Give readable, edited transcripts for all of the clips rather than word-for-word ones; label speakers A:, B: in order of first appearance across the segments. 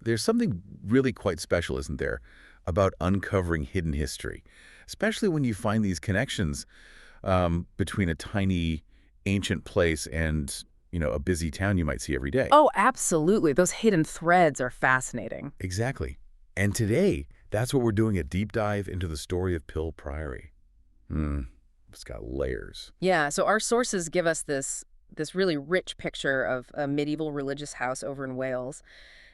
A: There's something really quite special, isn't there, about uncovering hidden history, especially when you find these connections between a tiny ancient place and, a busy town you might see every day.
B: Oh, absolutely. Those hidden threads are fascinating.
A: Exactly. And today, that's what we're doing, a deep dive into the story of Pill Priory. It's got layers.
B: Yeah, so our sources give us this really rich picture of a medieval religious house over in Wales.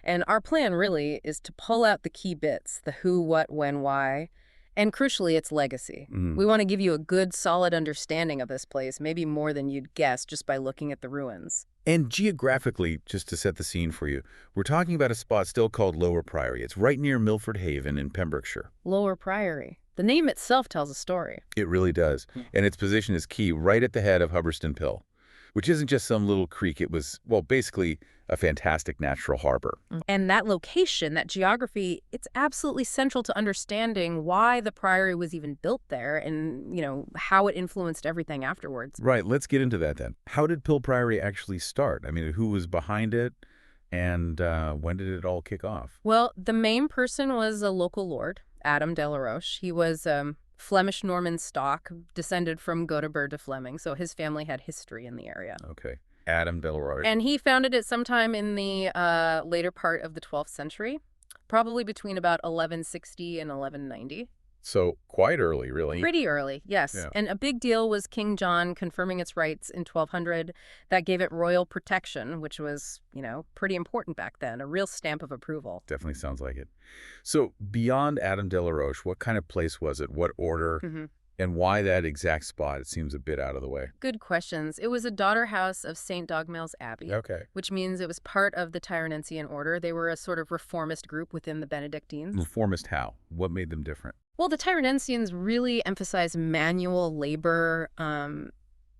B: And our plan really is to pull out the key bits, the who, what, when, why, and crucially, its legacy. We want to give you a good, solid understanding of this place, maybe more than you'd guess just by looking at the ruins.
A: And geographically, just to set the scene for you, we're talking about a spot still called Lower Priory. It's right near Milford Haven in Pembrokeshire.
B: Lower Priory. The name itself tells a story.
A: It really does. And its position is key right at the head of Hubberston Pill, which isn't just some little creek. It was, well, basically a fantastic natural harbor.
B: And that location, that geography, it's absolutely central to understanding why the priory was even built there and, how it influenced everything afterwards.
A: Right. Let's get into that then. How did Pill Priory actually start? I mean, who was behind it? And when did it all kick off?
B: Well, the main person was a local lord, Adam de la Roche. He was Flemish Norman stock, descended from Godebert de Fleming, so his family had history in the area.
A: Okay. Adam de la Roche.
B: And he founded it sometime in the later part of the 12th century, probably between about 1160 and 1190.
A: So quite early, really.
B: Pretty early, yes.
A: Yeah.
B: And a big deal was King John confirming its rights in 1200. That gave it royal protection, which was, pretty important back then, a real stamp of approval.
A: Definitely sounds like it. So beyond Adam de la Roche, what kind of place was it? What order? And why that exact spot? It seems a bit out of the way.
B: Good questions. It was a daughter house of St. Dogmael's Abbey, which means it was part of the Tyrnensian order. They were a sort of reformist group within the Benedictines.
A: Reformist how? What made them different?
B: Well, the Tyrnensians really emphasized manual labor,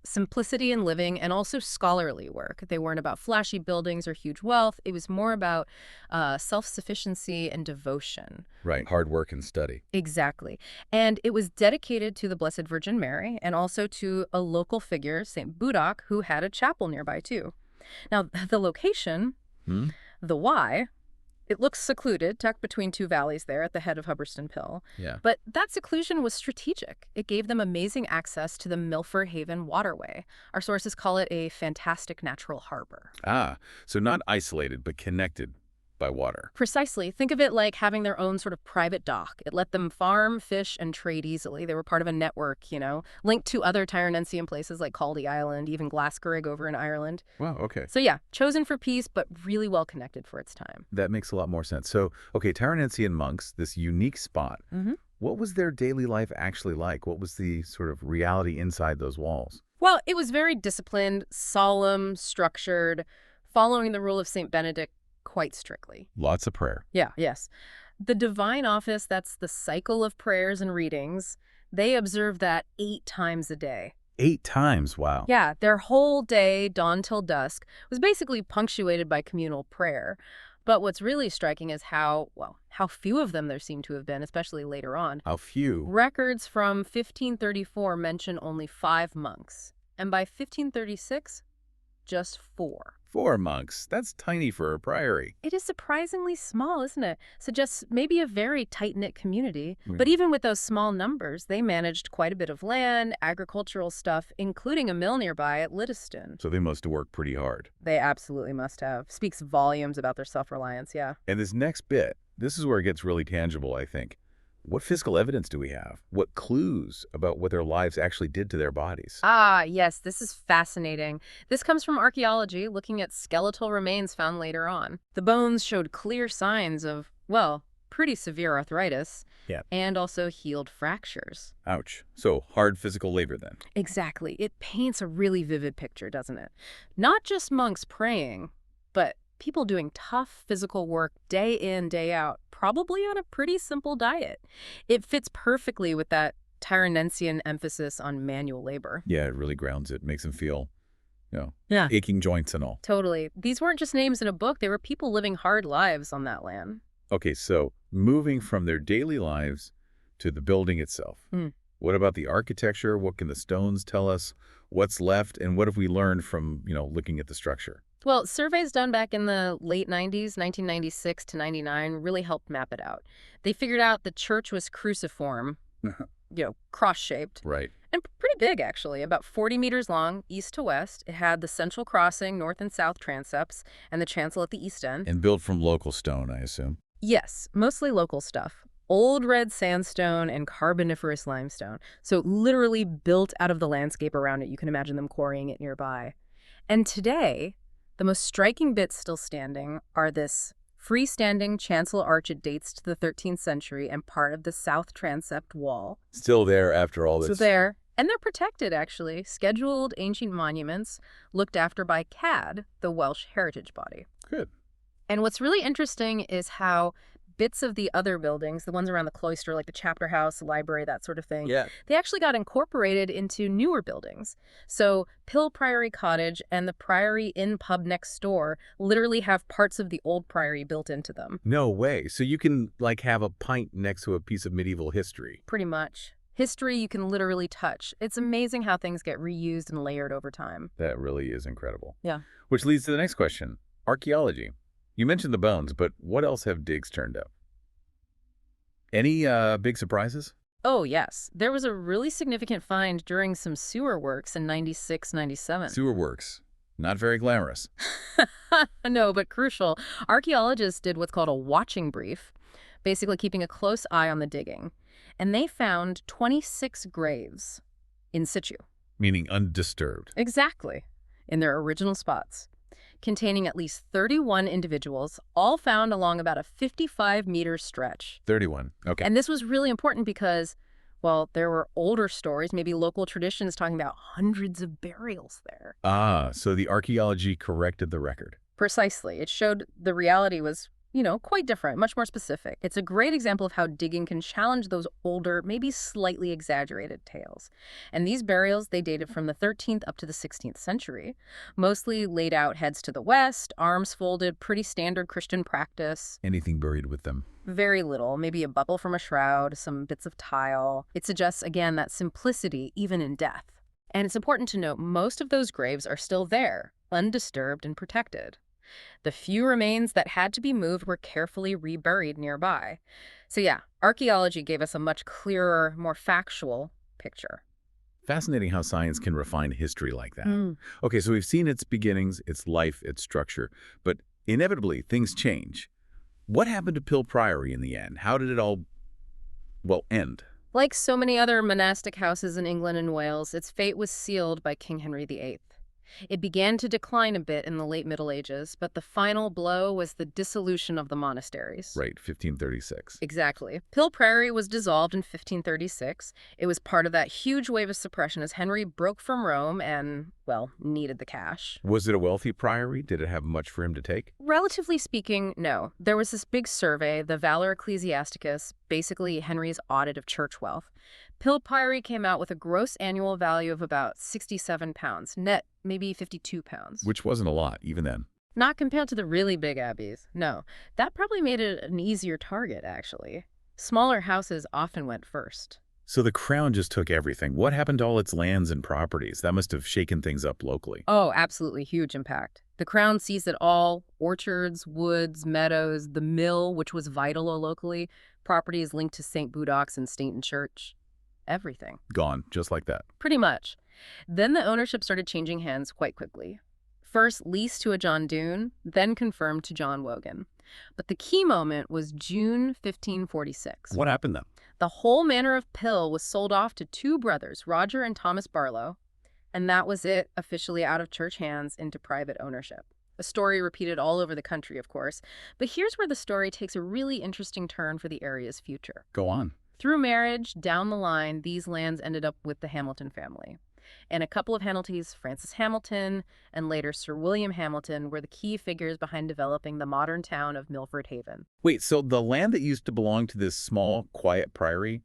B: simplicity in living, and also scholarly work. They weren't about flashy buildings or huge wealth. It was more about self-sufficiency and devotion.
A: Right, hard work and study.
B: Exactly. And it was dedicated to the Blessed Virgin Mary and also to a local figure, St. Budoc, who had a chapel nearby too. Now, the location, the why, it looks secluded, tucked between two valleys there at the head of Hubberston Pill.
A: Yeah.
B: But that seclusion was strategic. It gave them amazing access to the Milford Haven waterway. Our sources call it a fantastic natural harbor.
A: Ah, so not isolated, but connected by water.
B: Precisely. Think of it like having their own sort of private dock. It let them farm, fish, and trade easily. They were part of a network, linked to other Tyrnensian places like Caldy Island, even Glasgow over in Ireland.
A: Wow, okay.
B: So yeah, chosen for peace, but really well connected for its time.
A: That makes a lot more sense. So, okay, Tyrnensian monks, this unique spot. What was their daily life actually like? What was the sort of reality inside those walls?
B: Well, it was very disciplined, solemn, structured, following the rule of St. Benedict quite strictly.
A: Lots of prayer.
B: Yeah, yes. The divine office, that's the cycle of prayers and readings, they observe that 8 times a day.
A: 8 times? Wow.
B: Yeah, their whole day, dawn till dusk, was basically punctuated by communal prayer. But what's really striking is how few of them there seem to have been, especially later on.
A: How few?
B: Records from 1534 mention only 5 monks. And by 1536, just 4.
A: 4 monks. That's tiny for a priory.
B: It is surprisingly small, isn't it? Suggests maybe a very tight-knit community. But even with those small numbers, they managed quite a bit of land, agricultural stuff, including a mill nearby at Liddiston.
A: So they must have worked pretty hard.
B: They absolutely must have. Speaks volumes about their self-reliance, yeah.
A: And this next bit, this is where it gets really tangible, I think. What physical evidence do we have? What clues about what their lives actually did to their bodies?
B: Ah, yes, this is fascinating. This comes from archaeology, looking at skeletal remains found later on. The bones showed clear signs of, pretty severe arthritis.
A: Yeah.
B: And also healed fractures.
A: Ouch. So hard physical labor then.
B: Exactly. It paints a really vivid picture, doesn't it? Not just monks praying, but people doing tough physical work day in, day out, probably on a pretty simple diet. It fits perfectly with that Tyrnensian emphasis on manual labor.
A: Yeah, it really grounds it, makes them feel,
B: yeah,
A: aching joints and all.
B: Totally. These weren't just names in a book. They were people living hard lives on that land.
A: Okay, so moving from their daily lives to the building itself. What about the architecture? What can the stones tell us? What's left? And what have we learned from, looking at the structure?
B: Well, surveys done back in the late 90s, 1996 to 99, really helped map it out. They figured out the church was cruciform, cross-shaped,
A: Right.
B: and pretty big, actually, about 40 meters long, east to west. It had the central crossing, north and south transepts, and the chancel at the east end.
A: And built from local stone, I assume.
B: Yes, mostly local stuff. Old red sandstone and carboniferous limestone. So literally built out of the landscape around it. You can imagine them quarrying it nearby. And today, the most striking bits still standing are this freestanding chancel arch. It dates to the 13th century and part of the south transept wall.
A: Still there after all this.
B: So there. And they're protected, actually. Scheduled ancient monuments looked after by CAD, the Welsh heritage body.
A: Good.
B: And what's really interesting is how bits of the other buildings, the ones around the cloister, like the chapter house, the library, that sort of thing, they actually got incorporated into newer buildings. So Pill Priory Cottage and the Priory Inn pub next door literally have parts of the old priory built into them.
A: No way. So you can, like, have a pint next to a piece of medieval history.
B: Pretty much. History you can literally touch. It's amazing how things get reused and layered over time.
A: That really is incredible.
B: Yeah.
A: Which leads to the next question. Archaeology. You mentioned the bones, but what else have digs turned up? Any big surprises?
B: Oh, yes. There was a really significant find during some sewer works in 96, 97.
A: Sewer works. Not very glamorous.
B: No, but crucial. Archaeologists did what's called a watching brief, basically keeping a close eye on the digging. And they found 26 graves in situ.
A: Meaning undisturbed.
B: Exactly. In their original spots, containing at least 31 individuals, all found along about a 55-meter stretch.
A: 31. Okay.
B: And this was really important because, well, there were older stories, maybe local traditions talking about hundreds of burials there.
A: Ah, so the archaeology corrected the record.
B: Precisely. It showed the reality was, quite different, much more specific. It's a great example of how digging can challenge those older, maybe slightly exaggerated tales. And these burials, they dated from the 13th up to the 16th century. Mostly laid out heads to the west, arms folded, pretty standard Christian practice.
A: Anything buried with them?
B: Very little, maybe a buckle from a shroud, some bits of tile. It suggests, again, that simplicity, even in death. And it's important to note, most of those graves are still there, undisturbed and protected. The few remains that had to be moved were carefully reburied nearby. So yeah, archaeology gave us a much clearer, more factual picture.
A: Fascinating how science can refine history like that. Okay, so we've seen its beginnings, its life, its structure, but inevitably things change. What happened to Pill Priory in the end? How did it all, end?
B: Like so many other monastic houses in England and Wales, its fate was sealed by King Henry VIII. It began to decline a bit in the late Middle Ages, but the final blow was the dissolution of the monasteries.
A: Right, 1536.
B: Exactly. Pill Priory was dissolved in 1536. It was part of that huge wave of suppression as Henry broke from Rome and, needed the cash.
A: Was it a wealthy priory? Did it have much for him to take?
B: Relatively speaking, no. There was this big survey, the Valor Ecclesiasticus, basically Henry's audit of church wealth. Pill Priory came out with a gross annual value of about £67, net maybe £52.
A: Which wasn't a lot, even then.
B: Not compared to the really big abbeys, no. That probably made it an easier target, actually. Smaller houses often went first.
A: So the crown just took everything. What happened to all its lands and properties? That must have shaken things up locally.
B: Oh, absolutely huge impact. The crown seized it all: orchards, woods, meadows, the mill, which was vital locally, properties linked to St. Budoc's and Stainton Church. Everything.
A: Gone, just like that.
B: Pretty much. Then the ownership started changing hands quite quickly. First leased to a John Doone, then confirmed to John Wogan. But the key moment was June 1546.
A: What happened then?
B: The whole manor of Pill was sold off to two brothers, Roger and Thomas Barlow, and that was it, officially out of church hands into private ownership. A story repeated all over the country, of course. But here's where the story takes a really interesting turn for the area's future.
A: Go on.
B: Through marriage, down the line, these lands ended up with the Hamilton family. And a couple of Hamiltons, Francis Hamilton and later Sir William Hamilton, were the key figures behind developing the modern town of Milford Haven.
A: Wait, so the land that used to belong to this small, quiet priory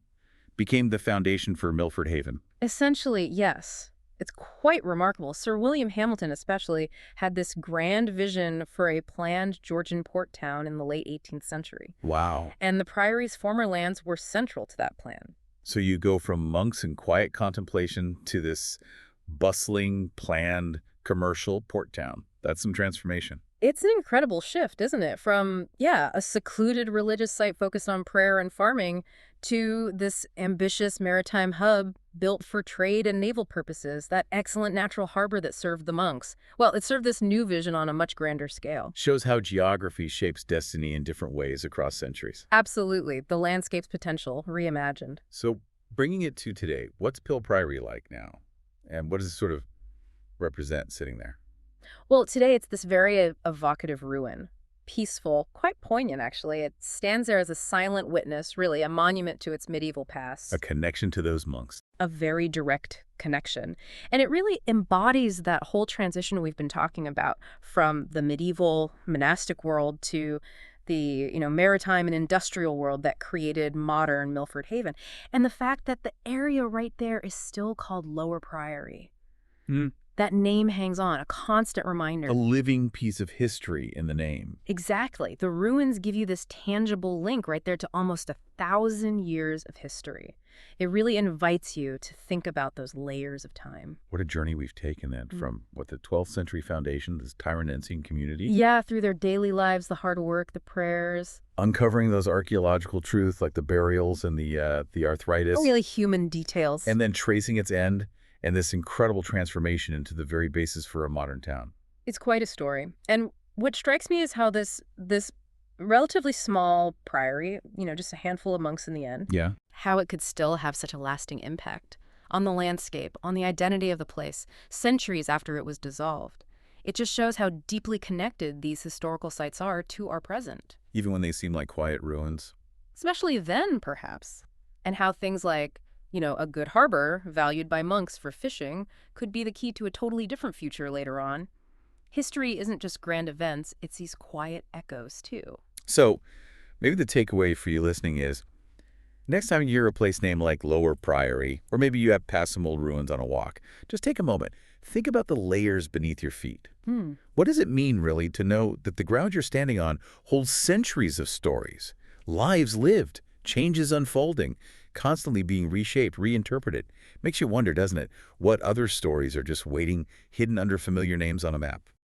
A: became the foundation for Milford Haven?
B: Essentially, yes. It's quite remarkable. Sir William Hamilton especially had this grand vision for a planned Georgian port town in the late 18th century.
A: Wow.
B: And the priory's former lands were central to that plan.
A: So you go from monks and quiet contemplation to this bustling, planned commercial port town. That's some transformation.
B: It's an incredible shift, isn't it? From, yeah, a secluded religious site focused on prayer and farming to this ambitious maritime hub built for trade and naval purposes, that excellent natural harbor that served the monks. Well, it served this new vision on a much grander scale.
A: Shows how geography shapes destiny in different ways across centuries.
B: Absolutely. The landscape's potential reimagined.
A: So bringing it to today, what's Pill Priory like now? And what does it sort of represent sitting there?
B: Well, today it's this very evocative ruin. Peaceful, quite poignant, actually. It stands there as a silent witness, really, a monument to its medieval past.
A: A connection to those monks.
B: A very direct connection. And it really embodies that whole transition we've been talking about from the medieval monastic world to the, maritime and industrial world that created modern Milford Haven. And the fact that the area right there is still called Lower Priory.
A: Hmm.
B: That name hangs on, a constant reminder.
A: A living piece of history in the name.
B: Exactly. The ruins give you this tangible link right there to almost 1,000 years of history. It really invites you to think about those layers of time.
A: What a journey we've taken then from, the 12th century foundation, this Tyrannensian community?
B: Yeah, through their daily lives, the hard work, the prayers.
A: Uncovering those archaeological truths like the burials and the arthritis.
B: Oh, really human details.
A: And then tracing its end and this incredible transformation into the very basis for a modern town.
B: It's quite a story. And what strikes me is how this relatively small priory, just a handful of monks in the end,
A: Yeah.
B: how it could still have such a lasting impact on the landscape, on the identity of the place, centuries after it was dissolved. It just shows how deeply connected these historical sites are to our present.
A: Even when they seem like quiet ruins.
B: Especially then, perhaps. And how things like, a good harbor, valued by monks for fishing, could be the key to a totally different future later on. History isn't just grand events, it's these quiet echoes, too.
A: So maybe the takeaway for you listening is, next time you hear a place named like Lower Priory, or maybe you have passed some old ruins on a walk, just take a moment. Think about the layers beneath your feet. What does it mean, really, to know that the ground you're standing on holds centuries of stories, lives lived, changes unfolding, constantly being reshaped, reinterpreted? Makes you wonder, doesn't it, what other stories are just waiting, hidden under familiar names on a map?